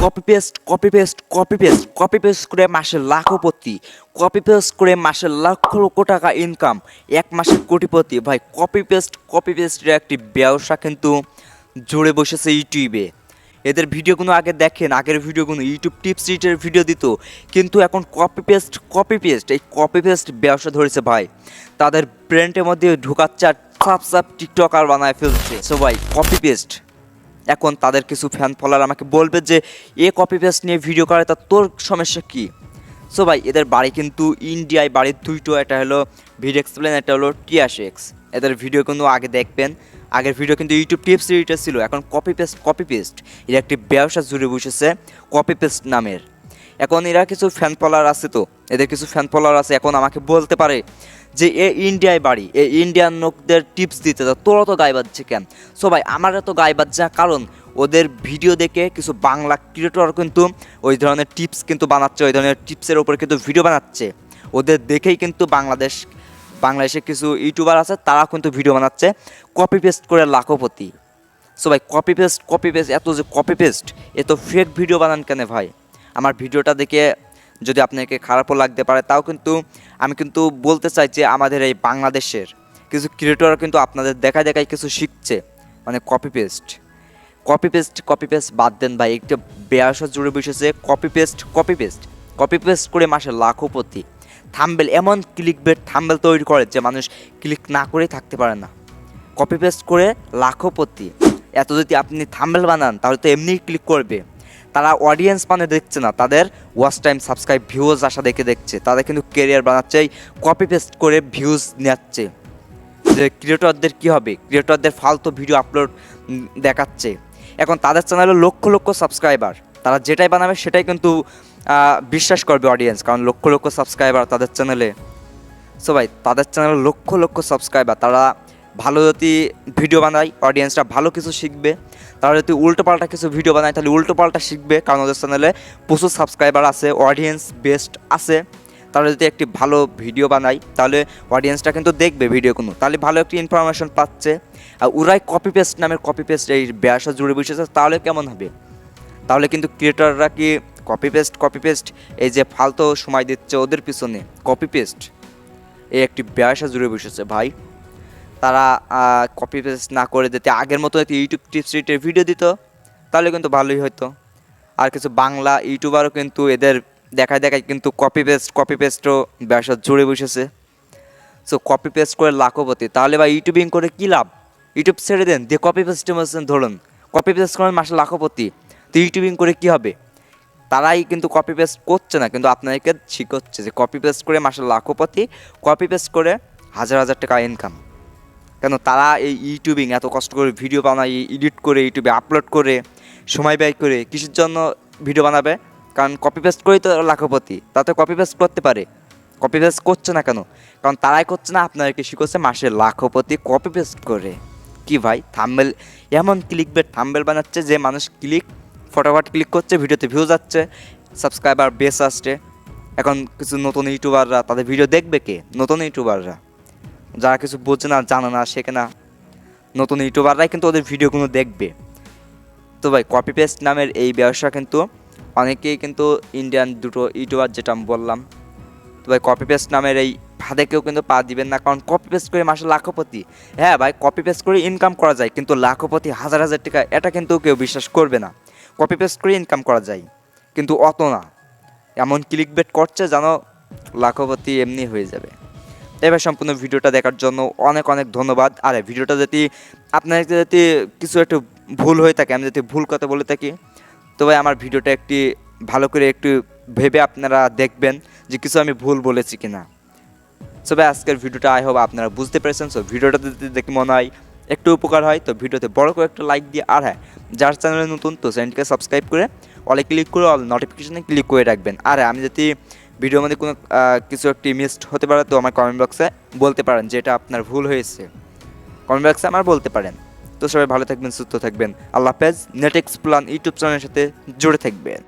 Copy paste করে মাসে lakhpati, copy paste করে মাসে লক্ষ লক্ষ টাকা ইনকাম, এক মাসে কোটিপতি। ভাই কপি পেস্টের একটি ব্যবসা কিন্তু জুড়ে বসেছে ইউটিউবে। এদের ভিডিওগুলো আগে দেখেন, আগের ভিডিওগুলো ইউটিউব টিপস রিটের ভিডিও দিত, কিন্তু এখন কপি পেস্ট এই কপি পেস্ট ব্যবসা ধরেছে ভাই। তাদের ব্র্যান্ডের মধ্যে ঢুকাচ্ছে আর সাপ টিকটকার বানায় ফেলছে। সো ভাই কপি পেস্ট এখন তাদের কিছু ফ্যান ফলোয়ার আমাকে বলবে যে এ কপি পেস্ট নিয়ে ভিডিও করে, তা তোর সমস্যা কী? সো ভাই এদের বাড়ি কিন্তু ইন্ডিয়ায়, বাড়ির দুইটো, একটা হলো ভিড এক্সপ্লেন, একটা হলো টিয়াশেক্স। এদের ভিডিও কিন্তু আগে দেখবেন, আগের ভিডিও কিন্তু ইউটিউব টিপস রিলেটেড ছিল। এখন কপি পেস্ট এর একটি ব্যবসা জুড়ে বসেছে কপি পেস্ট নামের। এখন এরা কিছু ফ্যান ফলোয়ার আছে, তো এদের কিছু ফ্যান ফলোয়ার আছে, এখন আমাকে বলতে পারে যে এ ইন্ডিয়ায় বাড়ি, এ ইন্ডিয়ান লোকদের টিপস দিতে, তোরা তো গায়ে বাজছে কেন? সো ভাই আমারও তো গায়ে বাজছে, কারণ ওদের ভিডিও দেখে কিছু বাংলা ক্রিয়েটর কিন্তু ওই ধরনের টিপস কিন্তু বানাচ্ছে, ওই ধরনের টিপসের ওপর কিন্তু ভিডিও বানাচ্ছে। ওদের দেখেই কিন্তু বাংলাদেশে কিছু ইউটিউবার আছে, তারা কিন্তু ভিডিও বানাচ্ছে কপি পেস্ট করে লাখপতি। সো ভাই কপি পেস্ট এত যে কপি পেস্ট, এত ফেক ভিডিও বানান কেন ভাই? আমার ভিডিওটা দেখে যদি আপনাকে খারাপও লাগতে পারে, তাও কিন্তু আমি কিন্তু বলতে চাই যে আমাদের এই বাংলাদেশের কিছু ক্রিয়েটর কিন্তু আপনাদের দেখায় কিছু শিখছে, মানে কপি পেস্ট বাদ দেন ভাই। একটা ব্যবসা জুড়ে বসেছে কপি পেস্ট করে মাসে লাখপতি। থাম্বেল, এমন ক্লিকবেট থাম্বেল তৈরি করে যে মানুষ ক্লিক না করেই থাকতে পারে না। কপি পেস্ট করে লাখপতি। এত যদি আপনি থাম্বেল বানান তাহলে তো এমনিই ক্লিক করবে। তারা অডিয়েন্স মানে দেখছে না, তাদের ওয়াচ টাইম, সাবস্ক্রাইব, ভিউজ আসা দেখে দেখছে। তাদের কিন্তু কেরিয়ার বানাচ্ছে কপি পেস্ট করে ভিউজ নিচ্ছে। যে ক্রিয়েটরদের কী হবে? ক্রিয়েটরদের ফালতু ভিডিও আপলোড দেখাচ্ছে। এখন তাদের চ্যানেলে লক্ষ লক্ষ সাবস্ক্রাইবার, তারা যেটাই বানাবে সেটাই কিন্তু বিশ্বাস করবে অডিয়েন্স, কারণ লক্ষ লক্ষ সাবস্ক্রাইবার তাদের চ্যানেলে। সো ভাই তাদের চ্যানেলে লক্ষ লক্ষ সাবস্ক্রাইবার, তারা ভালো যদি ভিডিও বানায় অডিয়েন্সরা ভালো কিছু শিখবে। তারা যদি উল্টোপাল্টা কিছু ভিডিও বানায় তাহলে উল্টোপাল্টা শিখবে, কারণ ওদের চ্যানেলে প্রচুর সাবস্ক্রাইবার আছে, অডিয়েন্স বেস্ট আছে। তারা যদি একটি ভালো ভিডিও বানায় তাহলে অডিয়েন্সটা কিন্তু দেখবে ভিডিওগুলো, তাহলে ভালো একটি ইনফরমেশন পাচ্ছে। আর ওরাই কপি পেস্ট এই ব্যবসা জুড়ে বসেছে, তাহলে কেমন হবে? তাহলে কিন্তু ক্রিয়েটররা কি কপি পেস্ট এই যে ফালতু সময় দিচ্ছে ওদের পিছনে, কপি পেস্ট এই একটি ব্যবসা জুড়ে বসেছে ভাই। তারা কপি পেস্ট না করে যদি আগের মতো একটি ইউটিউব টিপস রিটের ভিডিও দিত তাহলে কিন্তু ভালোই হতো। আর কিছু বাংলা ইউটিউবারও কিন্তু এদের দেখায় কিন্তু কপি পেস্টও ব্যবসা জুড়ে বসেছে। সো কপি পেস্ট করে লাখপতি। তাহলে বা ইউটিউবিং করে কী লাভ? ইউটিউব ছেড়ে দেন, দিয়ে কপি পেস্টে ধরুন কপি পেস্ট করেন মাসে লাখপতি, তো ইউটিউবিং করে কী হবে? তারাই কিন্তু কপি পেস্ট করছে না, কিন্তু আপনাদেরকে শিখাচ্ছে যে কপি পেস্ট করে মাসে লাখপতি, কপি পেস্ট করে হাজার হাজার টাকা ইনকাম। কেন তারা এই ইউটিউবিং এত কষ্ট করে ভিডিও বানায়, এডিট করে ইউটিউবে আপলোড করে সময় ব্যয় করে কিসের জন্য ভিডিও বানাবে? কারণ কপি পেস্ট করেই তো লাখপতি, তাতে কপি পেস্ট করতে পারে। কপি পেস্ট করছে না কেন? কারণ তারাই করছে না, আপনাদেরকে শিখছে মাসে লাখপতি কপি পেস্ট করে। কি ভাই থাম্বেল, এমন ক্লিকবেট থাম্বেল বানাচ্ছে যে মানুষ ফটোফট ক্লিক করছে, ভিডিওতে ভিউজ যাচ্ছে, সাবস্ক্রাইবার বেস আসছে। এখন কিছু নতুন ইউটিউবাররা তাদের ভিডিও দেখবে কে? নতুন ইউটিউবাররা, যারা কিছু বোঝে না, জানে না, শেখে না, নতুন ইউটিউবাররাই কিন্তু ওদের ভিডিওগুলো দেখবে। তো ভাই কপি পেস্ট নামের এই ব্যবসা কিন্তু অনেকেই কিন্তু ইন্ডিয়ান দুটো ইউটিউবার যেটা আমি বললাম, তো ভাই কপি পেস্ট নামের এই ফাঁদে কেউ কিন্তু পা দিবেন না, কারণ কপি পেস্ট করে মাসে লাখপতি। হ্যাঁ ভাই কপি পেস্ট করে ইনকাম করা যায়, কিন্তু লাখপতি হাজার হাজার টাকা এটা কিন্তু কেউ বিশ্বাস করবে না। কপি পেস্ট করে ইনকাম করা যায় কিন্তু অত না, এমন ক্লিকবেট করছে যেন লাখপতি এমনি হয়ে যাবে। এবার সম্পূর্ণ ভিডিওটা দেখার জন্য অনেক অনেক ধন্যবাদ। আর ভিডিওটা যদি আপনার যদি কিছু একটু ভুল হয়ে থাকে, আমি যদি ভুল কথা বলে থাকি, তো ভাই আমার ভিডিওটা একটি ভালো করে একটু ভেবে আপনারা দেখবেন যে কিছু আমি ভুল বলেছি কি না। সো ভাই আজকের ভিডিওটা আই হোপ আপনারা বুঝতে পেরেছেন। সো ভিডিওটা যদি দেখে মনে হয় একটু উপকার হয় তো ভিডিওতে বড় করে একটা লাইক দিয়ে, আর হ্যাঁ যার চ্যানেলে নতুন তো চ্যানেলকে সাবস্ক্রাইব করে অলে ক্লিক করে অল নোটিফিকেশানে ক্লিক করে রাখবেন। আর আমি যদি ভিডিওর মধ্যে কোনো কিছু একটি মিসড হতে পারে তো আমার কমেন্ট বক্সে বলতে পারেন যে এটা আপনার ভুল হয়েছে, কমেন্ট বক্সে আমার বলতে পারেন। তো সবাই ভালো থাকবেন, সুস্থ থাকবেন, আল্লাহ হাফেজ। নেট এক্সপ্লেন ইউটিউব চ্যানেলের সাথে জুড়ে থাকবেন।